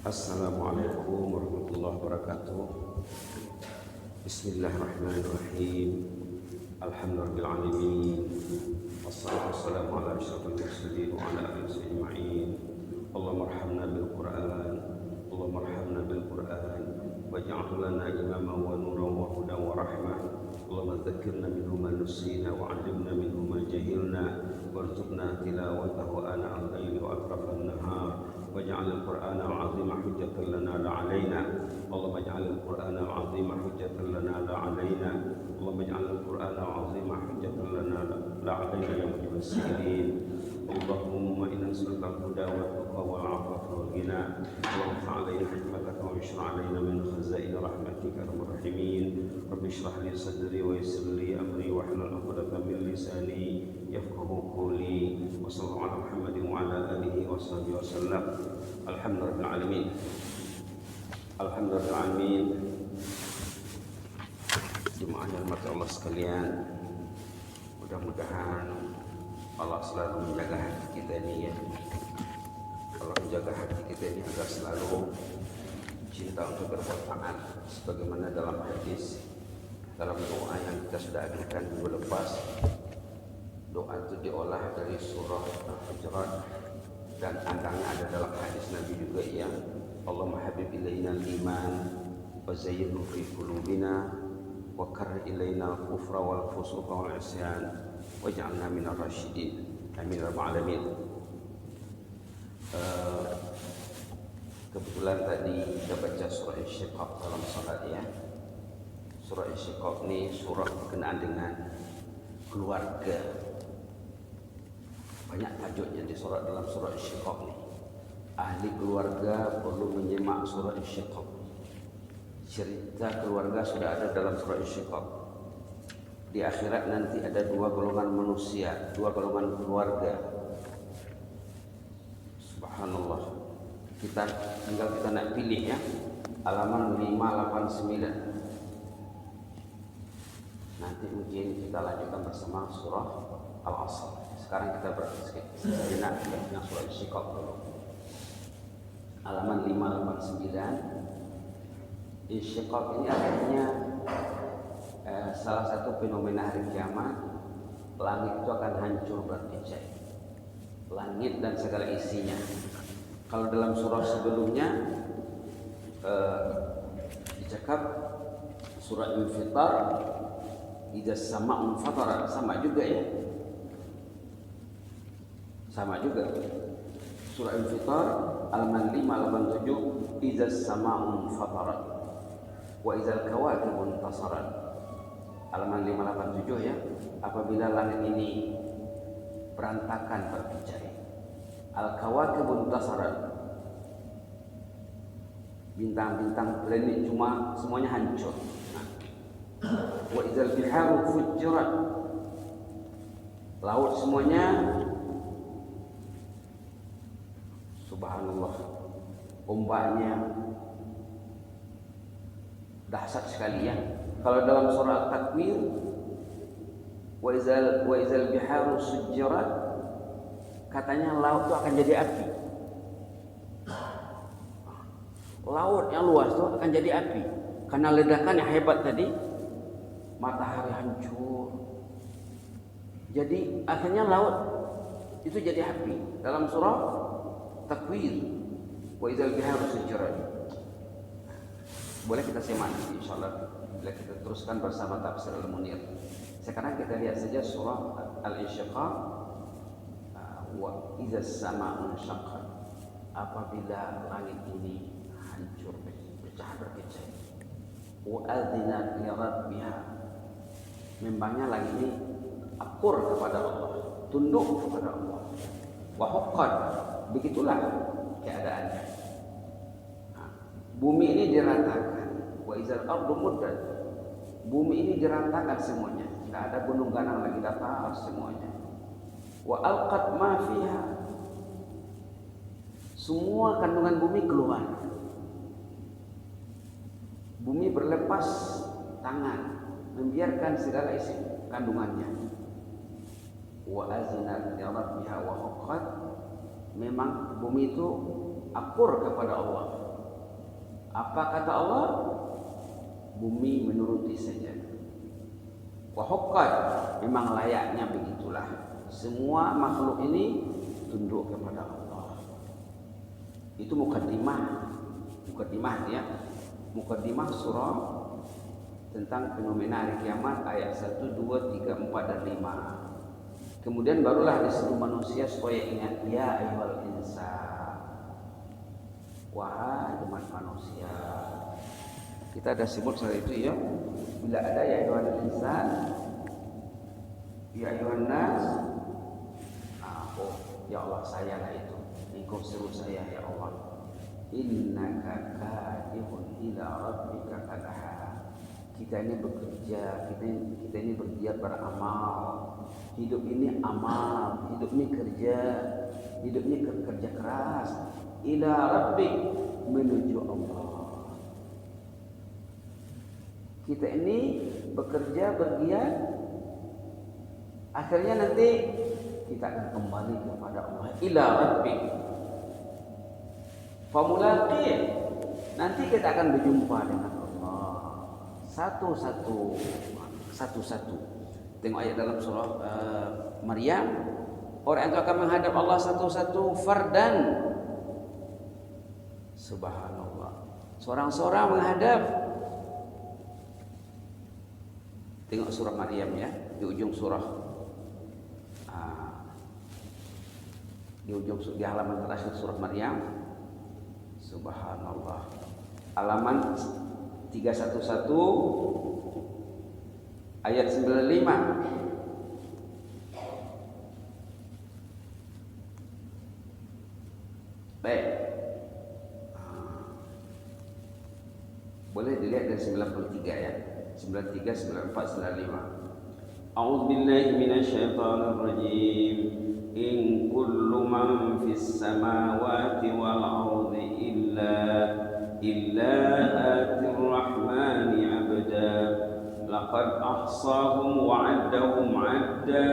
Assalamualaikum warahmatullahi wabarakatuh. Bismillahirrahmanirrahim. Alhamdulillahirrahmanirrahim. Wassalatu wassalamu ala asyrafil mursalin wa ala alihi ajma'in. Allahumma arhamna bil Qur'an. Allahumma arhamna bil Qur'an waj'alhu lana imaman wa nuran wa hudan wa rahmah. Allahumma dzakkirna minhu ma nusina wa 'allimna minhu ma jahilna warzuqna tilawatahu ana al-laili wa atrafan nahar. واجعل القرآن العظيم حجة لنا لا علينا. اللهم اجعل القرآن العظيم حجة لنا لا علينا. اللهم اجعل القرآن العظيم حجة لنا لا علينا يا مجيب السائلين. اللهم إنا نسألك الهدى والتقى والعفاف والغنى. اللهم ارفع علينا حكمتك وانشر علينا من خزائن رحمتك يا ارحم الراحمين. رب اشرح لي صدري ويسر لي أمري واحلل عقدة من لساني يفقهوا قولي. وصلى الله على محمد وعلى آله وصحبه وسلم. Alhamdulillahirrahmanirrahim. Alhamdulillahirrahmanirrahim. Jemaah yang dirahmati Allah sekalian, mudah-mudahan Allah selalu menjaga hati kita ini ya. Allah menjaga hati kita ini agar selalu cinta untuk berbuat taat, sebagaimana dalam hadis, dalam doa yang kita sudah ajarkan minggu lepas. Doa itu diolah dari surah Al-Hujurat dan andangnya ada dalam hadis Nabi juga yang Allahumma habib ilaina al-iman wa zayyinhu fi qulubina wa karrih ilaina al-kufra wal fusuqa wal isyan waj'alna minar rasyidin. Amin ya rabbal alamin. Kebetulan tadi kita baca surah Insyiqaq dalam salat ya. Surah Insyiqaq ini surah berkenaan dengan keluarga. Banyak tajuknya di surah dalam surah Insyiqaq ini. Ahli keluarga perlu menyimak surah Insyiqaq. Cerita keluarga sudah ada dalam surah Insyiqaq. Di akhirat nanti ada dua golongan manusia, dua golongan keluarga. Subhanallah. Kita nak pilih ya. Halaman 589. Nanti mungkin kita lanjutkan bersama surah Al-Asr. Sekarang kita sejenak dengan surah Insyiqaq dulu. Halaman 589. Insyiqaq ini artinya salah satu fenomena hari kiamat. Langit itu akan hancur berkecai. Langit dan segala isinya. Kalau dalam surah sebelumnya dicakap surah Infitar, idza sama'un fatarat, sama juga ya. Sama juga. Surah Al-Fitar halaman 587, idza sama'un fatarat wa idzal kawakibun tasarat. Halaman 587 ya. Apabila langit ini berantakan berkecai. Al-kawakibun tasarat. Bintang-bintang planet cuma semuanya hancur. Wa idzal biharu fujirat. Laut semuanya subhanallah, ombaknya dahsyat sekali ya. Kalau dalam surah At-Takwir, wa izal biharu sujirat, katanya laut itu akan jadi api. Laut yang luas itu akan jadi api karena ledakan yang hebat tadi. Matahari hancur. Jadi akhirnya laut itu jadi api. Dalam surah Takwir, wa idzal biharu sujirat. Boleh kita simak nanti insyaallah bila kita teruskan bersama tafsir Al-Munir. Sekarang kita lihat saja surah Al-Insyiqaq. Wa idzas sama'un syaqqat. Apabila langit ini hancur, pecah berkecai. Wa adzinat li rabbiha. Memangnya langit ini akur kepada Allah, tunduk kepada Allah. Wa huqqat, begitulah keadaannya. Bumi ini diratakan. Wa izal ardu muddat. Bumi ini diratakan semuanya. Tidak ada gunung ganang lagi, datar semuanya. Wa alqat ma fiha. Semua kandungan bumi keluar. Bumi berlepas tangan, membiarkan segala isi kandungannya. Wa azinat li rabbiha wa huqqat. Memang bumi itu akur kepada Allah, Apa kata Allah? Bumi menuruti saja. Wa haqqan, memang layaknya begitulah. Semua makhluk ini tunduk kepada Allah. Itu mukaddimah ya. Mukaddimah surah tentang fenomena hari kiamat ayat 1, 2, 3, 4 dan 5. Kemudian barulah disuruh manusia supaya ingat, ya ayyuhal insan, wahai umat manusia. Kita ada sebut soal itu ya. Bila ada ya ayyuhal insan, ya ayyuhan nas, ya Allah, saya lah itu. Engkau seru saya ya Allah. Innaka kadihun ila rabbika kadha. Kita ini bekerja, kita ini bergiat beramal. Hidup ini amal, hidup ini kerja, hidup ini kerja keras. Ila rabbik, menuju Allah. Kita ini bekerja, bergiat, akhirnya nanti kita akan kembali kepada Allah. Ila rabbik, famulaqi, nanti kita akan berjumpa dengan Allah satu-satu. Tengok ayat dalam surah Maryam, orang itu akan menghadap Allah satu-satu fardan. Subhanallah, seorang-seorang menghadap. Tengok surah Maryam ya, di ujung surah, di halaman terakhir surah Maryam. Subhanallah, halaman 311 ayat 95. Baik, boleh dilihat dari 93 ya, 93, 94, 95. A'udzu billahi minasyaitonir rajim. In kullu man fis samawati wal ardi illa atir rahmani 'abda. Laqad ahsahum wa 'addahum 'adda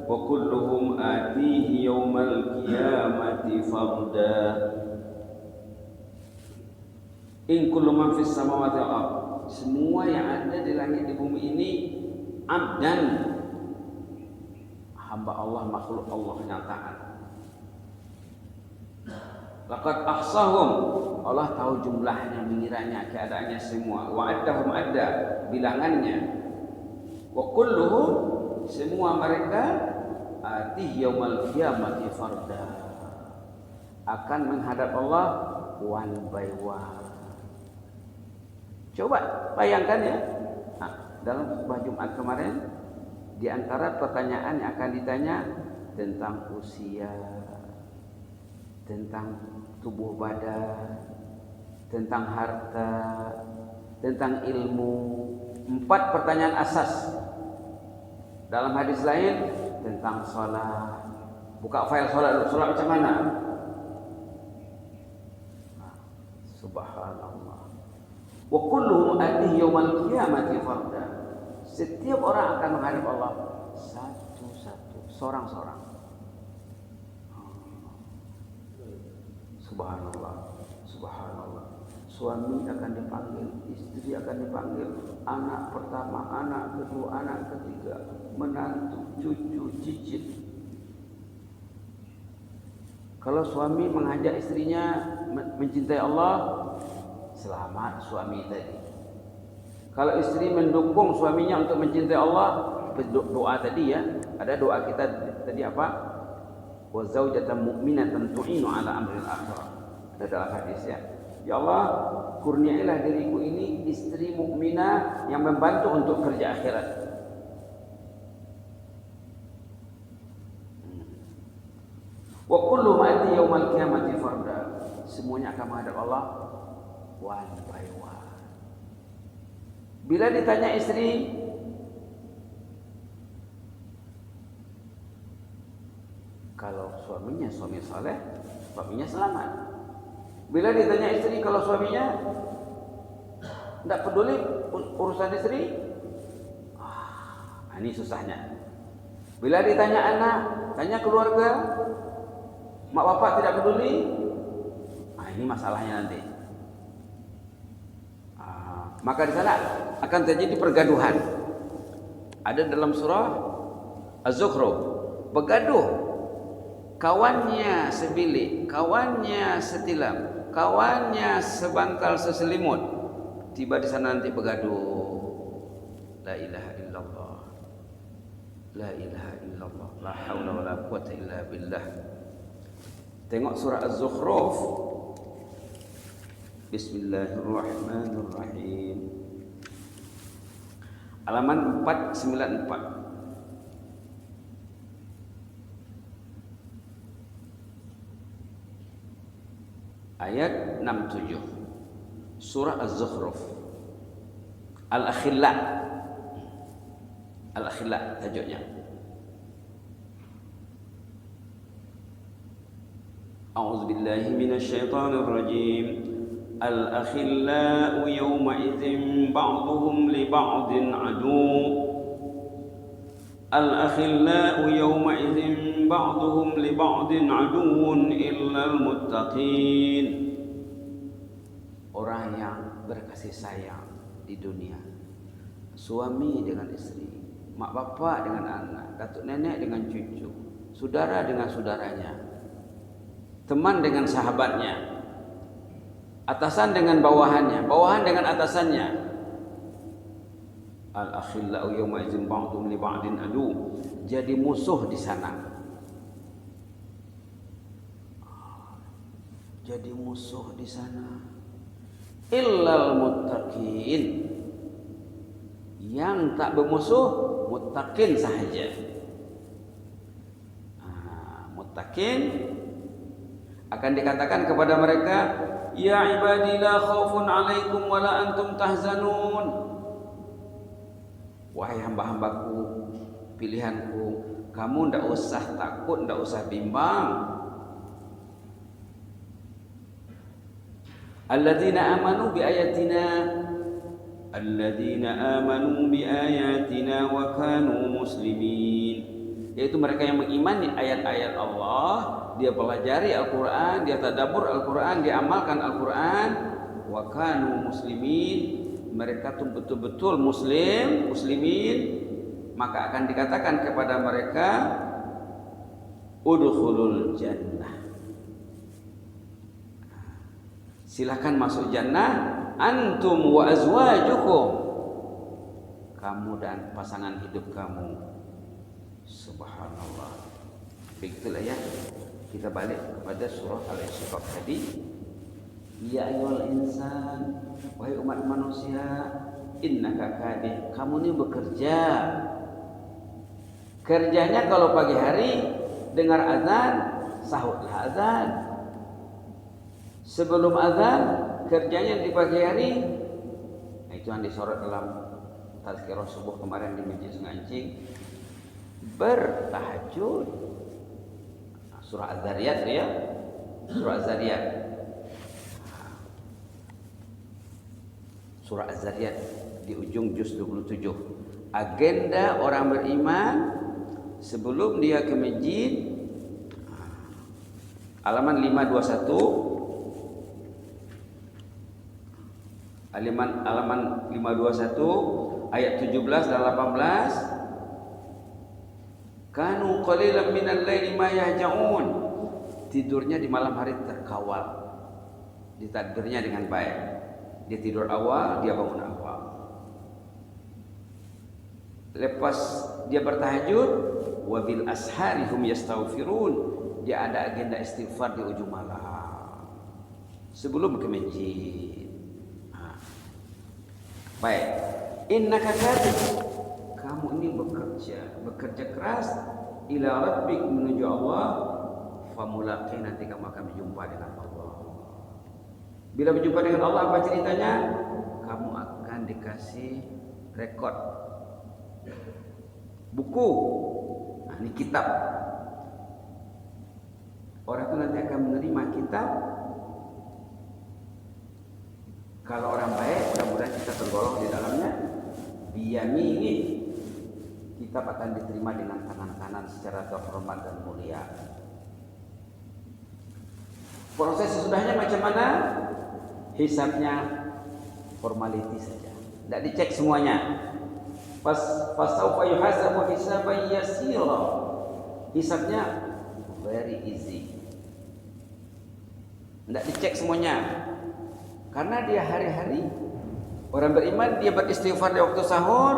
wa kulluhum atihi yawmal qiyamati farda. In kullu man fis samawati wal ardi, semua yang ada di langit di bumi ini abdan, hamba Allah, makhluk Allah yang taat. Laqad ahsahum, Allah tahu jumlahnya, mengiranya, keadaannya semua. Wa addahum adda, bilangannya. Wa kulluhum, semua mereka atih yaumal qiyamati farda, akan menghadap Allah one by one. Coba bayangkan ya. Dalam khutbah Jumat kemarin, di antara pertanyaan yang akan ditanya tentang usia, tentang tubuh badan, tentang harta, tentang ilmu. 4 pertanyaan asas. Dalam hadis lain tentang sholat. Buka file sholat, sholat macam mana? Subhanallah. Wa kulluhum atihi yaumal qiyamati farda. Setiap orang akan menghadap Allah satu-satu, seorang-seorang. Subhanallah, subhanallah. Suami akan dipanggil, istri akan dipanggil, anak pertama, anak kedua, anak ketiga, menantu, cucu, cicit. Kalau suami mengajak istrinya mencintai Allah, selamat suami tadi. Kalau istri mendukung suaminya untuk mencintai Allah, doa tadi ya, ada doa kita tadi apa? Wa zaujatan mu'minatan tu'inu ala amril akhirah. Ada dalam hadis ya. Ya Allah, kurniailah diriku ini istri mukminah yang membantu untuk kerja akhirat. Wa kullu ma ati yaumal qiyamati farda. Semuanya akan menghadap Allah one by one. Bila ditanya istri, kalau suaminya suami saleh, suaminya selamat. Bila ditanya istri, kalau suaminya tidak peduli urusan istri, ini susahnya. Bila ditanya anak, tanya keluarga, mak bapak tidak peduli, ini masalahnya nanti. maka di sana akan terjadi pergaduhan. Ada dalam surah Az-Zukhruf, bergaduh. Kawannya sebilik, kawannya setilam, kawannya sebantal seselimut. Tiba di sana nanti bergaduh. La ilaha illallah. La ilaha illallah. La haula wala quwwata illa billah. Tengok surah Az-Zukhruf. Bismillahirrahmanirrahim. Halaman 494. Ayat 67. Surah Az-Zukhruf. Al-Akhilla. Al-Akhilla tajuknya. A'udzu billahi minasy syaithanir rajim. Al-akhillau yawma idzin ba'dhum li ba'din adu. Al-akhillau yawma idzin ba'dhum li ba'din aduun illal muttaqin. Orang yang berkasih sayang di dunia, suami dengan istri, mak bapak dengan anak, datuk nenek dengan cucu, saudara dengan saudaranya, teman dengan sahabatnya, atasan dengan bawahannya, bawahan dengan atasannya. Al-akhillau yawma idzin ba'dhum li ba'din adu. Jadi musuh di sana. Jadi musuh di sana. Illal muttaqin. Yang tak bermusuh muttaqin sahaja. Muttaqin akan dikatakan kepada mereka, ya ibadi la khaufun alaikum wa la antum tahzanun. Wahai hamba-hambaku, pilihanku, kamu ndak usah takut, ndak usah bimbang. Alladzina amanu bi ayatina, alladzina amanu bi ayatina wa kanu muslimin. Yaitu mereka yang mengimani ayat-ayat Allah, dia pelajari Al-Quran, dia tadabbur Al-Quran, dia amalkan Al-Quran. Wa kanu muslimin, mereka tuh betul-betul muslimin, maka akan dikatakan kepada mereka, udkhulul jannah. Silakan masuk jannah, antum wa azwajukum, kamu dan pasangan hidup kamu. Subhanallah. Begitulah ya. Kita balik kepada surah Al-Insyiqaq tadi. Ya ayyuhal insan, wahai umat manusia, innaka kadih, kamu ini bekerja. Kerjanya kalau pagi hari dengar azan, sahutlah azan. Sebelum azan, kerjanya di pagi hari. Nah, itu yang disorot dalam tazkirah subuh kemarin di Masjid Sungai Encing. Bertahajud. Surah Az-Zariyat ya. Surah Az-Zariyat. Surah Az-Zariyat di ujung juz 27. Agenda orang beriman sebelum dia ke masjid. Halaman 521. Halaman 521 ayat 17 dan 18. Kanu qalilan minal laili ma yahja'un. Tidurnya di malam hari terkawal, ditadbirnya dengan baik. Dia tidur awal, dia bangun awal. Lepas dia bertahajud, wabil ashari hum yastaghfirun, dia ada agenda istighfar di ujung malam sebelum ke masjid. Baik, innaka kadhib, kamu ini bekerja keras, ila rabbik, menuju Allah, famulaqi, nanti kamu akan berjumpa dengan Allah. Bila berjumpa dengan Allah, apa ceritanya? Kamu akan dikasih rekod, buku. Nah, ini kitab. Orang itu nanti akan menerima kitab. Kalau orang baik, mudah-mudahan kita tergolong di dalamnya. Biyamini, kitab akan diterima dengan tangan kanan secara terhormat dan mulia. Proses sesudahnya macam mana? Hisabnya formality saja. Tidak dicek semuanya. Fasaufa yuhasabu hisaban yasira. Hisabnya very easy. Tidak dicek semuanya. Karena dia hari-hari orang beriman, dia beristighfar di waktu sahur,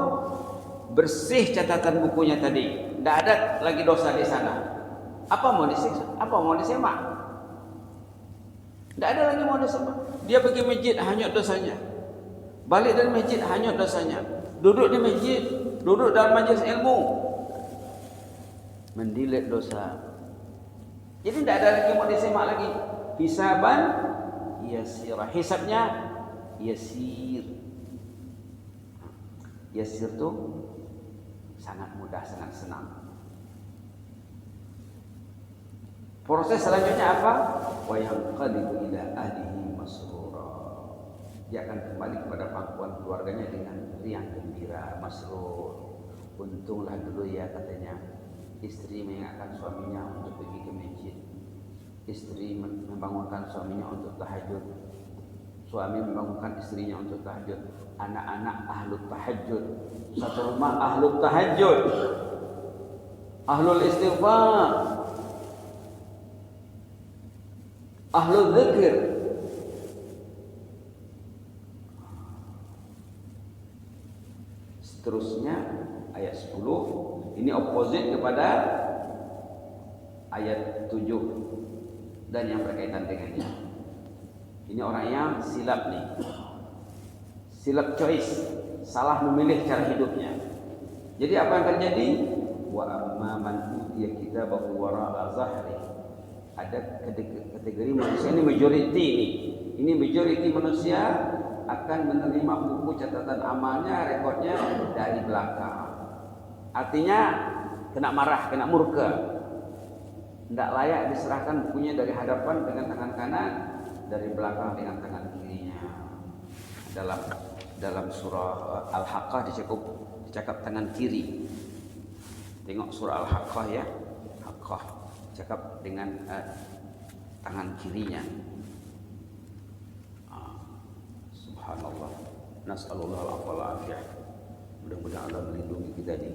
bersih catatan bukunya tadi. Tidak ada lagi dosa di sana. Apa mau disiksa? Apa mau disemak? Tidak ada lagi mau disemak. Dia pergi masjid, hanyut dosanya. Balik dari masjid, hanyut dosanya. Duduk di masjid, duduk dalam majelis ilmu, mendilit dosa. Jadi tidak ada lagi mau disemak lagi. Hisaban yasira. Hisabnya yasir. Yasir itu sangat mudah, sangat senang. Proses selanjutnya apa? Wa yanqalibu ila ahlihi masrura. Dia akan kembali kepada pangkuan keluarganya dengan riang gembira, masrur. Untunglah dulu ya katanya, istri mengingatkan suaminya untuk pergi ke masjid. Istri membangunkan suaminya untuk tahajud. Suami membangunkan istrinya untuk tahajud. Anak-anak ahlut tahajud. Satu rumah ahlut tahajud, ahlul istighfar, ahlul zikir. Seterusnya ayat 10 ini opposite kepada ayat 7 dan yang berkaitan dengannya. Ini orang yang silap nih. Silap choice, salah memilih cara hidupnya. Jadi apa yang terjadi? Wa amma man utiya kitabahu wara'a zahri. Ada kategori manusia ini majority ini. Ini majority manusia akan menerima buku catatan amalnya, rekodnya dari belakang. Artinya kena marah, kena murka. Tidak layak diserahkan bukunya dari hadapan dengan tangan kanan, dari belakang dengan tangan kirinya. Dalam surah Al-Haqqah dicakap tangan kiri. Tengok surah Al-Haqqah ya. Haqqah cakap dengan tangan kirinya. Subhanallah. Nas'alullah al-afwa wal-afiyah. Mudah-mudahan Allah melindungi kita di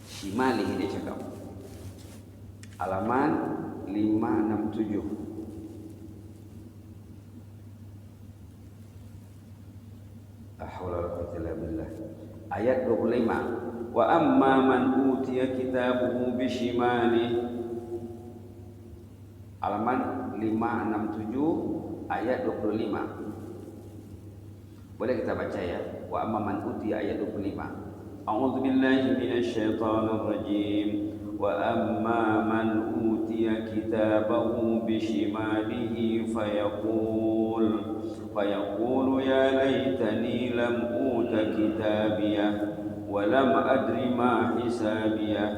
shimalihi dia cakap. Halaman 567. Ayat 25. Wa amma man utiya kitabuhu bishimali. Halaman 567 ayat 25. Boleh kita baca ya. Wa amma man utiya ayat 25. A'udzu billahi minasy syaithanir rajim. Wa amma man utiya kitabahu bishimalihi fayaqulu ya laitani lam uta kitabiyah wa lam adri ma hisabiyah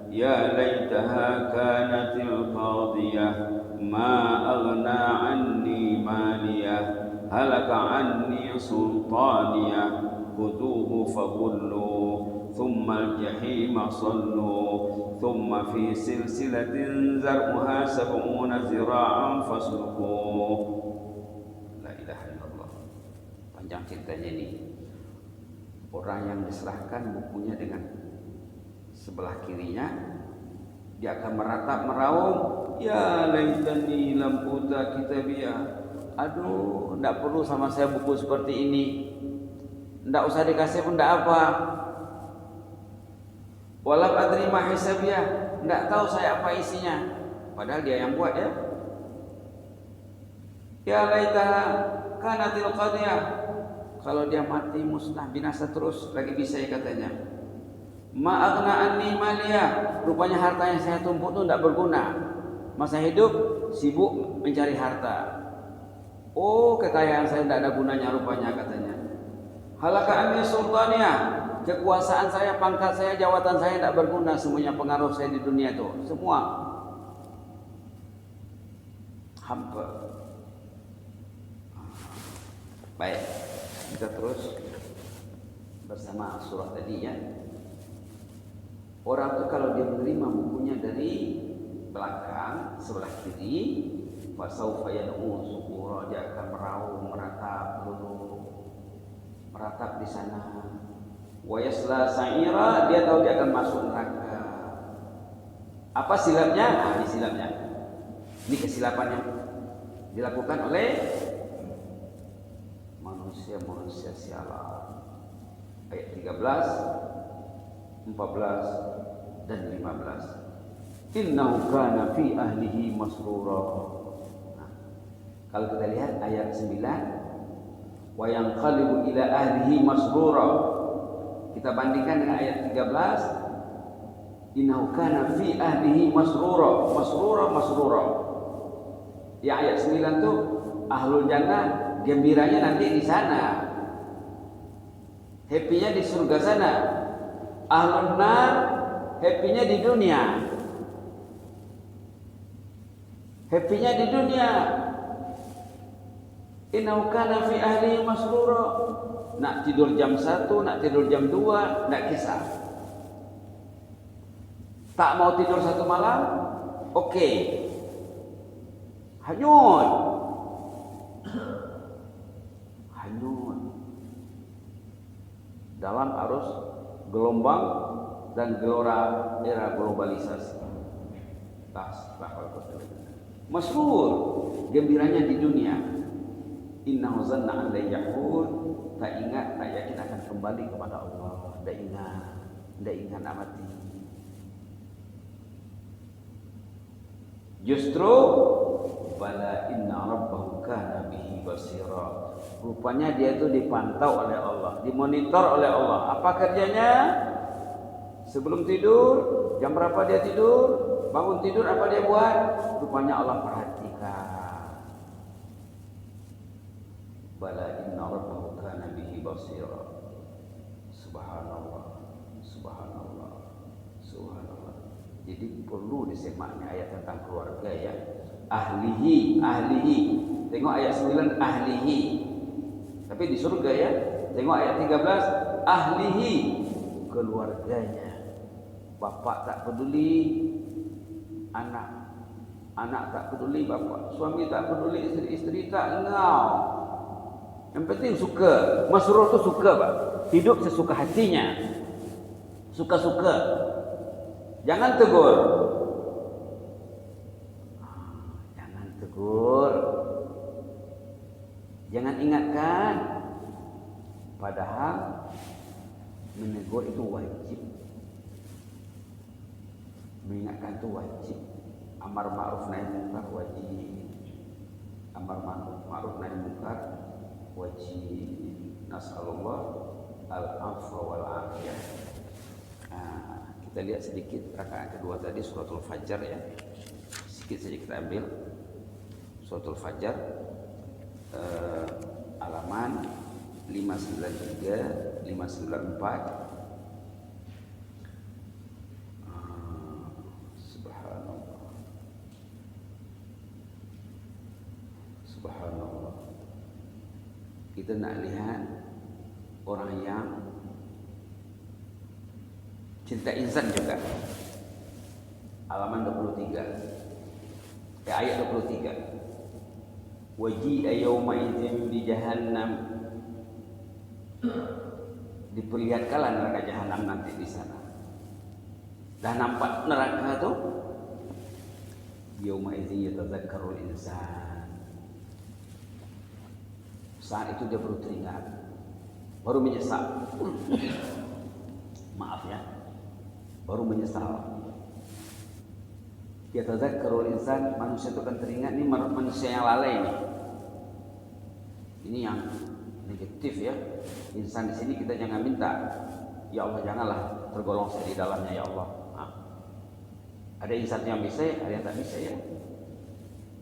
ya laitaha kanatil qadiyah ma aghna anni maliyah halaka anni sultaniyah khuduhu fagullu thumma al-jahima sallu thumma fi silsilatin zar'uha sab'una zira'an fasluku. La ilaha illallah. Panjang ceritanya ini. Orang yang diserahkan bukunya dengan sebelah kirinya, dia akan meratap meraung, ya laitani lam uta kitabiyah. Aduh, tidak perlu sama saya buku seperti ini. Tidak usah dikasih pun tidak apa. Walam adri ma hisabiyah, tidak tahu saya apa isinya. Padahal dia yang buat ya. Ya laitaha kanatil qadiyah. Kalau dia mati musnah binasa terus lagi bisa ya katanya. Ma aghna anni maliyah, rupanya harta yang saya tumpuk itu tidak berguna. Masa hidup sibuk mencari harta. Oh, kekayaan saya tidak ada gunanya rupanya katanya. Halaka anni sultaniyah, kekuasaan saya, pangkat saya, jawatan saya tidak berguna, semuanya pengaruh saya di dunia itu, semua hampa. Baik, kita terus bersama surah tadi ya. Orang itu kalau dia menerima bukunya dari belakang sebelah kiri, fasaufa yad'u subura, dia akan meraung, meratap lulu. meratap di sana. Wa yasla sa'ira, dia tahu dia akan masuk neraka. Apa silapnya? Nah, ini silapnya. Ini kesilapan yang dilakukan oleh manusia sialan. Ayat 13, 14 dan 15. Innahu kana fi ahlihi masrura. Nah, kalau kita lihat ayat 9, wa yanqalibu ila ahlihi masrura. Kita bandingkan dengan ayat 13, innahu kana fi ahlihi masrura. Masrura. Ya ayat 9 tuh ahlul jannah gembiranya nanti di sana. Happy-nya di surga sana. Ahlun nar happy-nya di dunia. Happy-nya di dunia. Innahu kana fi ahlihi masrura. Nak tidur jam 1, nak tidur jam 2, nak kisah. Tak mau tidur satu malam, oke. Hanyut. Dalam arus gelombang dan gelora era globalisasi. Masrur, gembiranya di dunia. Innahu zanna an la yahur, tak ingat, tak yakin akan kembali kepada Allah. Tak ingat amati. Justru bala inna rabbahu kana bihi basira. Rupanya dia itu dipantau oleh Allah, dimonitor oleh Allah. Apa kerjanya? Sebelum tidur, jam berapa dia tidur? Bangun tidur apa dia buat? Rupanya Allah perhatikan. Bala inna rabbahu kana bihi basira. Subhanallah. Jadi perlu disemaknya ayat tentang keluarga ya. Ahlihi. Tengok ayat 9 ahlihi. Tapi di surga ya. Tengok ayat 13 ahlihi, keluarganya. Bapak tak peduli anak tak peduli bapak, suami tak peduli istri tak ngau. Yang penting suka. Masrur itu suka, Pak. Hidup sesuka hatinya. Suka-suka. Jangan tegur. Jangan ingatkan. Padahal menegur itu wajib. Mengingatkan itu wajib. Amar ma'ruf nahi munkar wajib. Amar ma'ruf nahi munkar wajib. Nas'alullah al-afwa wal afiyah. Kita lihat sedikit rakaat kedua tadi suratul Fajar ya. Sedikit saja kita ambil suratul Fajar, halaman 593, 594. Subhanallah. Kita nak lihat orang yang cinta insan juga. Halaman 23. Ayat 23. Waji'a yawma idzin bi jahannam. Diperlihatkanlah neraka jahanam nanti di sana. Dah nampak neraka tu? Yawma idzin yatadzakkarul insan. Saat itu dia baru teringat, baru menyesal. Maaf ya, baru menyesal. Yatadzakkarul insan, manusia itu akan teringat. Ini manusia yang lalai nih. Ini yang negatif ya. Insan di sini kita jangan minta, ya Allah janganlah tergolong saya di dalamnya ya Allah. Ada insan yang bisa, ada yang tak bisa ya.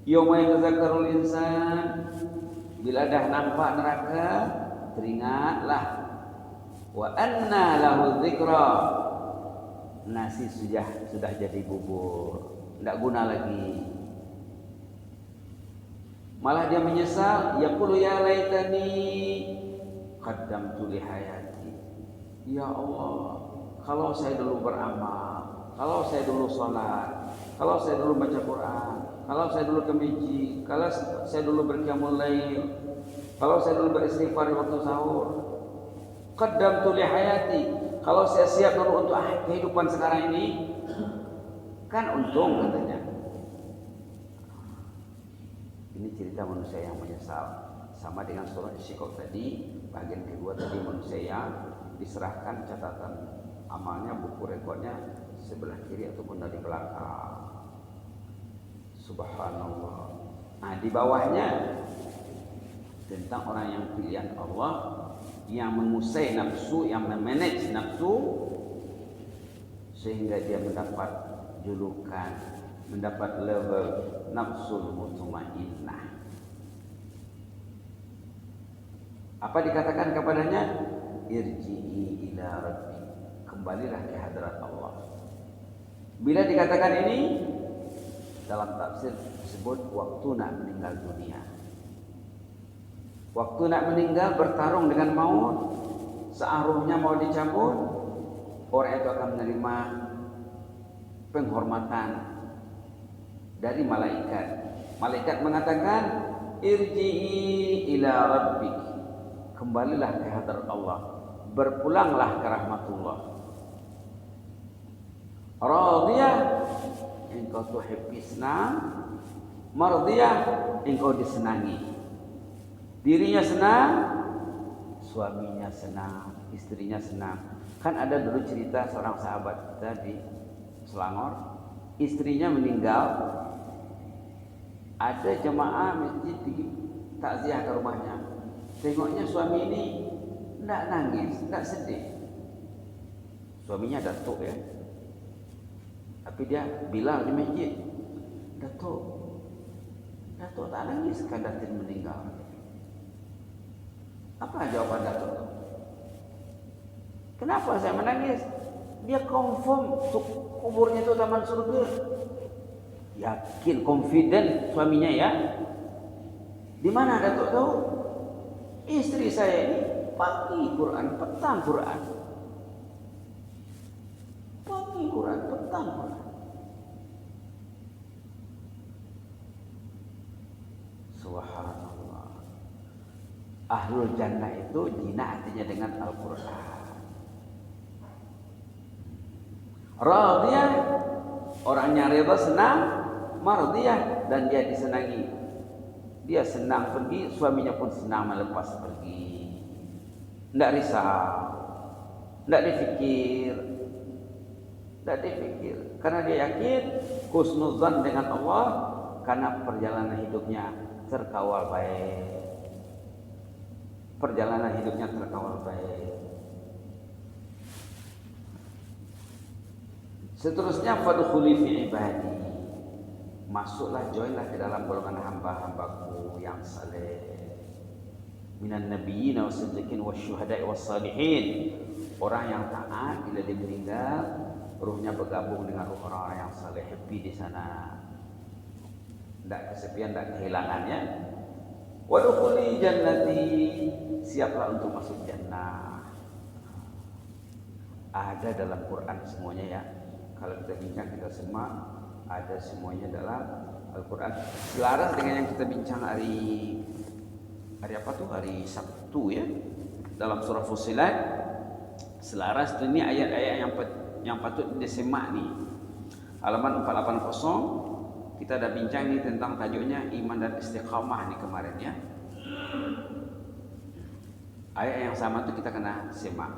Yauma yatadzakkarul insan, bila dah nampak neraka, teringatlah. Wa anna lahu dzikra, nasi sudah jadi bubur, tidak guna lagi. Malah dia menyesal, yaqulu ya laitani qaddamtu li hayati. Ya Allah, kalau saya dulu beramal, kalau saya dulu salat, kalau saya dulu baca Quran, kalau saya dulu ke masjid, kalau saya dulu berqiyamul lail, kalau saya dulu beristighfar di waktu sahur, Qaddamtu li hayati, kalau saya siap dulu untuk kehidupan sekarang ini, kan untung katanya. Ini cerita manusia yang menyesal. Sama dengan surah Asy-Syiqaq tadi, bagian kedua tadi manusia yang diserahkan catatan amalnya, buku rekodnya sebelah kiri ataupun dari belakang. Subhanallah. Nah, di bawahnya tentang orang yang pilihan Allah, yang menguasai nafsu, yang memanage nafsu sehingga dia mendapat julukan, mendapat level nafsul mutmainnah. Apa dikatakan kepadanya? Irji'i ila rabbi, kembalilah ke hadrat Allah. Bila dikatakan ini, dalam tafsir disebut waktu nak meninggal dunia. Waktu nak meninggal, bertarung dengan maut, searuhnya mau dicabut, orang itu akan menerima penghormatan dari malaikat. Malaikat mengatakan, irji'i ila rabbik, kembalilah ke hadrat Allah, berpulanglah ke rahmatullah. Radiyah, engkau tuhibbi senang, mardiyah, engkau disenangi. Dirinya senang, suaminya senang, istrinya senang. Kan ada dulu cerita seorang sahabat kita di Selangor, istrinya meninggal, ada jemaah masjid pergi takziah ke rumahnya. Tengoknya suami ini tidak nangis, tidak sedih. Suaminya datuk ya, tapi dia bilang di masjid, Datuk tak nangis kan Datin meninggal. Apa jawaban Datuk? Kenapa saya menangis? Dia confirm kuburnya itu taman surga. Yakin, confident suaminya ya. Di mana Datuk tahu? Istri saya ini pagi Quran, petang Quran. Pagi Quran, petang Quran. Subhanallah. Ahlul jannah itu jina artinya dengan Al-Quran. Radiyah, orangnya reda senang, mardiyah, dan dia disenangi. Dia senang pergi, suaminya pun senang melepas pergi. Tidak risau, tidak difikir, karena dia yakin husnuzan dengan Allah, karena perjalanan hidupnya terkawal baik. Seterusnya fadkhuli fi ibadi, masuklah, joinlah ke dalam golongan hamba-hambaku yang saleh. Minan nabiyyin wasiddiqin wasyuhada'i wassalihin, orang yang taat bila dia meninggal, ruhnya bergabung dengan ruh orang yang saleh, happy di sana. Tidak kesepian, tidak kehilangan ya. Wadkhuli jannati, siaplah untuk masuk jannah. Ada dalam Quran semuanya ya. Kalau kita bincang, kita semua ada semuanya dalam Al-Quran. Selaras dengan yang kita bincang hari apa tuh? Hari Sabtu ya. Dalam surah Fussilat. Selaras ini ayat-ayat yang patut disimak nih. Halaman 480. Kita dah bincang nih tentang tajuknya iman dan istiqamah nih kemarin ya. Ayat yang sama tu kita kena simak.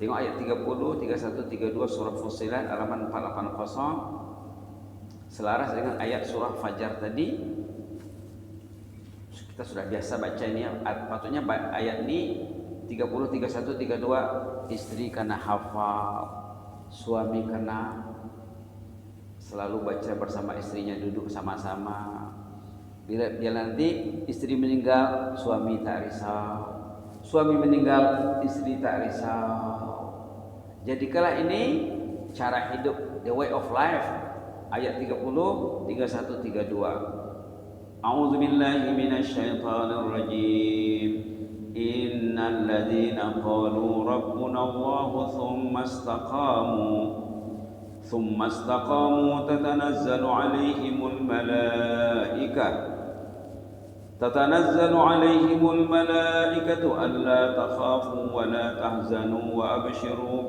Tengok ayat 30, 31, 32 surah Fussilat halaman 480. Selaras dengan ayat surah Fajar tadi. Kita sudah biasa baca ini ya. Patutnya ayat ini 30, 31, 32 istri kena hafal, suami kena selalu baca bersama istrinya, duduk sama-sama. Bila nanti istri meninggal, suami tak risau. Suami meninggal, istri tak risau. Jadikanlah ini cara hidup, the way of life. Ayat 30, 31, 32. A'udzu billahi minasyaitonir rajim. Innal ladzina qalu rabbuna Allahu thumma istaqamu tatanazzalu 'alaihimul malaikah تتنزل عليهم الملائكة ألا تخافوا ولا تحزنوا وأبشروا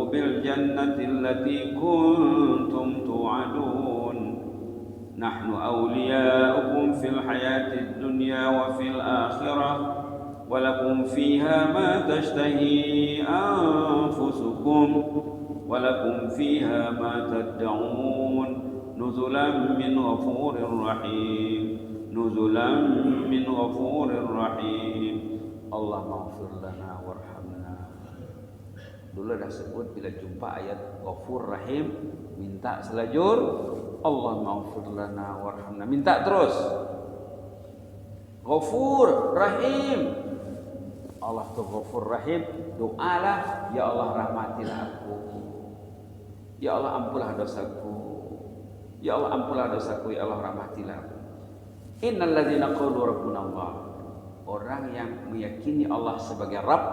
بالجنة التي كنتم توعدون نحن أولياؤكم في الحياة الدنيا وفي الآخرة ولكم فيها ما تشتهي أنفسكم ولكم فيها ما تدعون نزلا من غفور رحيم Allah maghfir lana warhamna. Dulu dah sebut bila jumpa ayat Ghafur Rahim, minta selajur Allah maghfir lana warhamna. Minta terus. Ghafur Rahim. Allah tu Ghafur Rahim. Doalah, ya Allah rahmatilah aku. Ya Allah ampunlah dosaku. Ya Allah ampunlah dosaku, ya Allah rahmatilah aku. Innal ladzina qalu rabbuna Allah. Orang yang meyakini Allah sebagai Rabb,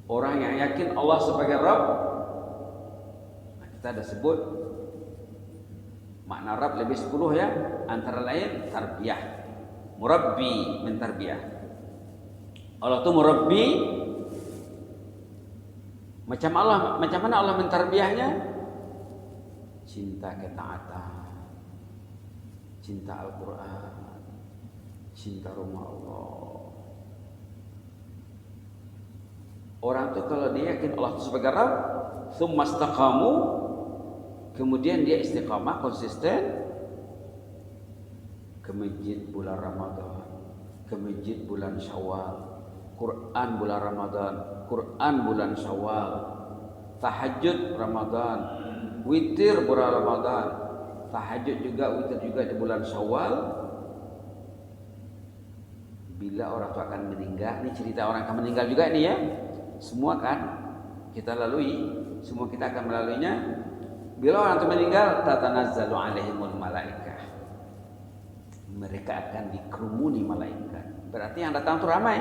orang yang yakin Allah sebagai Rabb, kita dah sebut makna Rabb lebih 10 ya, antara lain tarbiyah, murabbi, mentarbiyah. Allah tu murabbi. Macam mana Allah mentarbiyahnya? Cinta ketaatan, cinta Al-Quran, cinta rumah Allah. Orang tu kalau dia yakin Allah itu sebagai Rabb, tsumma istaqamu, kemudian dia istiqamah, konsisten ke masjid bulan Ramadan, ke masjid bulan Syawal, Quran bulan Ramadan, Quran bulan Syawal, tahajud Ramadan, witir bulan Ramadan, tahajud juga, witir juga di bulan Syawal. Bila orang tu akan meninggal, ini cerita orang akan meninggal juga ini ya. Semua kan kita lalui, semua kita akan melaluinya. Bila orang itu meninggal, tatanazzalu alaihimul malaikah. Mereka akan dikerumuni malaikat. Berarti yang datang itu ramai.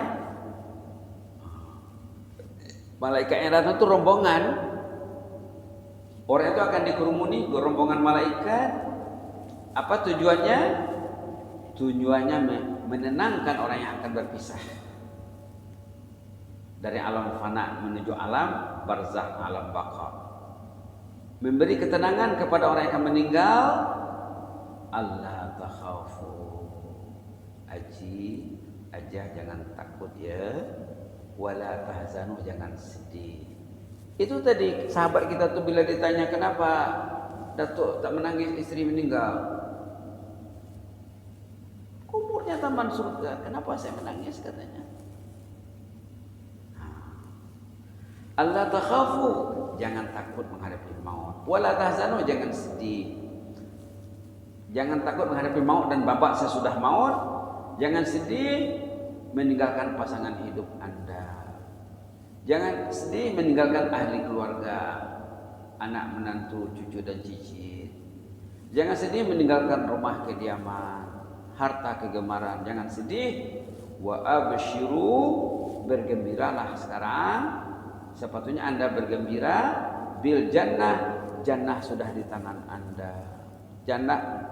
Malaikat yang datang itu rombongan. Orang itu akan dikerumuni rombongan malaikat. Apa tujuannya? Tujuannya menenangkan orang yang akan berpisah dari alam fana menuju alam barzakh, alam baqa. Memberi ketenangan kepada orang yang akan meninggal. Allah takhafu, aja jangan takut ya, wala tahzanu, jangan sedih. Itu tadi sahabat kita tuh bila ditanya kenapa Datuk tak menangis istri meninggal, kuburnya taman surga, kenapa saya menangis katanya. Allah takhafu, jangan takut menghadapi maut. Wala tahzanu, jangan sedih. Jangan takut menghadapi maut dan babak sesudah maut. Jangan sedih meninggalkan pasangan hidup Anda. Jangan sedih meninggalkan ahli keluarga, anak menantu, cucu dan cicit. Jangan sedih meninggalkan rumah kediaman, harta kegemaran. Jangan sedih. Wa absyiru, bergembiralah sekarang. Sepatutnya Anda bergembira bil jannah, jannah sudah di tangan Anda.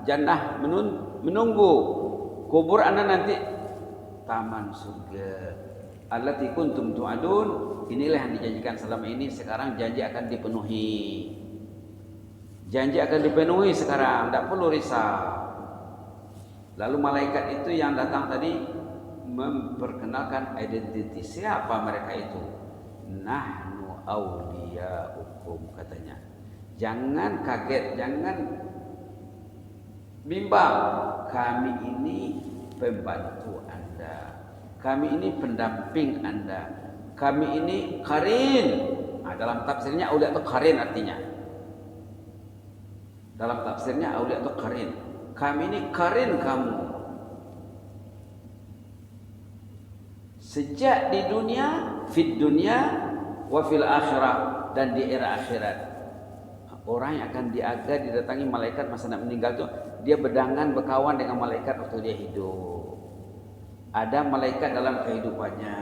Jannah menunggu. Kubur Anda nanti taman surga. Allati kuntum tu'adun, inilah yang dijanjikan selama ini, sekarang janji akan dipenuhi. Janji akan dipenuhi sekarang, tidak perlu risau. Lalu malaikat itu yang datang tadi memperkenalkan identiti siapa mereka itu. Nahnu awliyaukum, katanya. Jangan kaget, jangan bimbang. Kami ini pembantu Anda, kami ini pendamping Anda, kami ini qarin. Dalam tafsirnya aulia itu qarin artinya. Dalam tafsirnya aulia itu qarin. Kami ini qarin kamu. Sejak di dunia, fid dunia wa fil akhirah, dan di era akhirat. Orang yang akan didatangi malaikat masa nak meninggal itu, dia berdangan berkawan dengan malaikat waktu dia hidup. Ada malaikat dalam kehidupannya,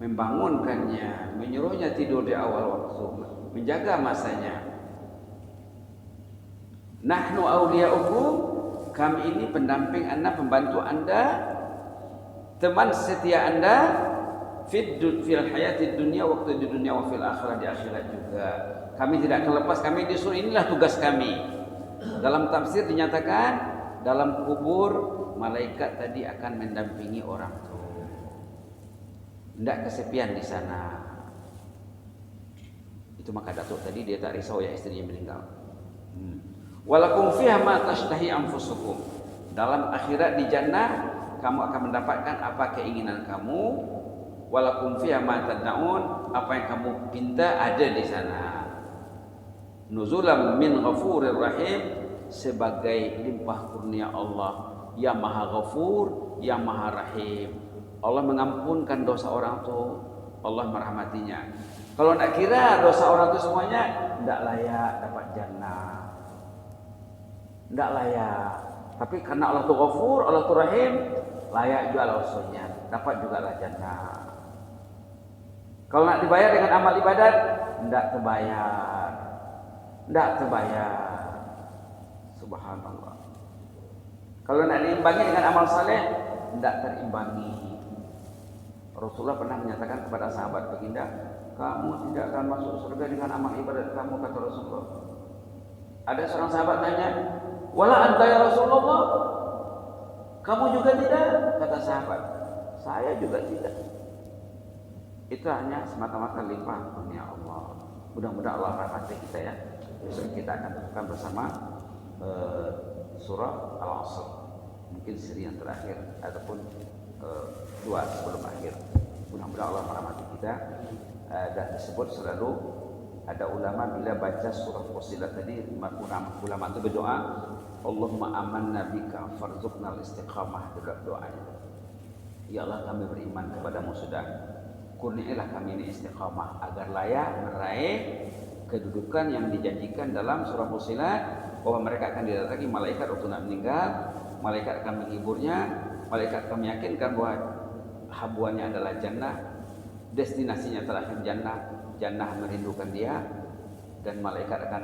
membangunkannya, menyuruhnya tidur di awal waktu, menjaga masanya. Nahnu awliya'ukum, kami ini pendamping anda, pembantu anda, teman setia anda fil hayatid dunia, waktu di dunia, wa fil akhirah, di akhirat juga. Kami tidak akan lepas, kami disuruh, inilah tugas kami. Dalam tafsir dinyatakan dalam kubur malaikat tadi akan mendampingi orang itu. Tidak kesepian di sana. Itu maka Datuk tadi dia tak risau ya istrinya meninggal. Walakum fiha ma tashtahi anfusukum. Dalam akhirat di jannah kamu akan mendapatkan apa keinginan kamu. Walakum fiha ma tad'un, apa yang kamu pinta ada di sana. Nuzulam min ghafurir rahim, sebagai limpah kurnia Allah yang Maha Ghafur, yang Maha Rahim. Allah mengampunkan dosa orang tu, Allah merahmatinya. Kalau nak kira dosa orang tu semuanya tidak layak dapat jannah, tidak layak. Tapi karena Allah tu Ghafur, Allah tu Rahim, layak juga lausnya, dapat juga lah jannah. Kalau nak dibayar dengan amal ibadat, tidak terbayar, tidak terbayar. Subhanallah. Kalau nak diimbangi dengan amal saleh, tidak terimbangi. Rasulullah pernah menyatakan kepada sahabat baginda, kamu tidak akan masuk surga dengan amal ibadat kamu, kata Rasulullah. Ada seorang sahabat tanya, wala anta ya Rasulullah, kamu juga tidak? Kata sahabat, saya juga tidak. Itu hanya semata-mata limpah kurnia Allah. Mudah-mudahan Allah rahmati kita ya. Besok kita akan teruskan bersama surah Al-Asr, mungkin seri yang terakhir ataupun dua sebelum akhir. Mudah-mudahan Allah merahmati kita. Dan disebut selalu ada ulama bila baca surah Fussilat tadi, ulama itu berdoa, Allahumma amanna bika farzuqnal istiqamah, doa itu. Ya Allah, kami beriman kepadamu sudah, kurniailah kami ini istiqamah agar layak meraih kedudukan yang dijanjikan dalam surah Fussilat, bahwa mereka akan didatangi malaikat waktu nak meninggal, malaikat akan menghiburnya, malaikat akan meyakinkan bahwa habuannya adalah jannah, destinasinya terakhir jannah, jannah merindukan dia, dan malaikat akan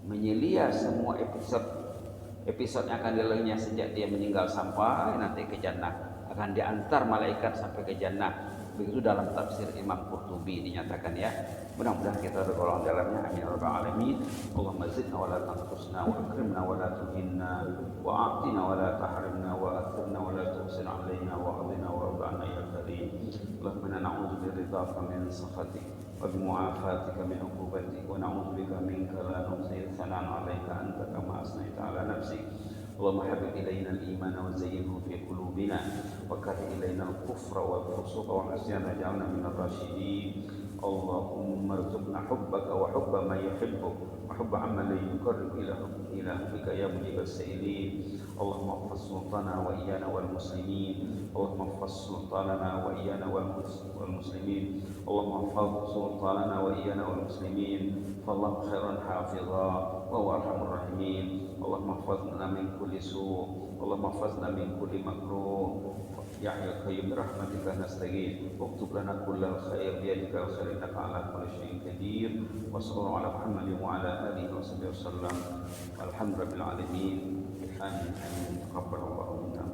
menyelia semua episode yang akan dilaluinya sejak dia meninggal sampai nanti ke jannah, akan diantar malaikat sampai ke jannah. Begitu dalam tafsir Imam Qurtubi dinyatakan ya. Mudah-mudahan kita tergolong dalamnya, amin ya rabbal alamin. Allahumma zidna wa la tanqusna wa akrimna wa la tuhinna wa a'tina wa la tahrimna wa athirna wa la tuhsin alaina wa adina wa rabbana ya karim. Allahumma inna na'udzu biridhaka min sakhatik wa bi mu'afatika min 'uqubatik wa na'udzu bika minka la nuhsi thanan 'alaika anta kama asnaita 'ala nafsik. اللهم حبب إلينا الإيمان وزينه في قلوبنا وكره إلينا الكفر والفسوق والعصيان واجعلنا من الراشدين. اللهم ارزقنا حبك وحب من يحبك وحب عمل يقرب إلى حبك يا مجيب السائلين. اللهم احفظ سلطاننا وإيانا والمسلمين. اللهم احفظ سلطاننا وإيانا والمسلمين. اللهم احفظ سلطاننا وإيانا والمسلمين، فالله خير حافظا وهو أرحم الراحمين. اللهم احفظنا من كل سوء، اللهم احفظنا من كل مكروه. يا حي يا قيوم برحمتك نستغيث، واكتب لنا كل الخير بيدك الخير انك على كل شيء قدير. وصلى الله على محمد وعلى اله وصحبه وسلم. الحمد لله رب العالمين. امين امين. تقبل الله منا.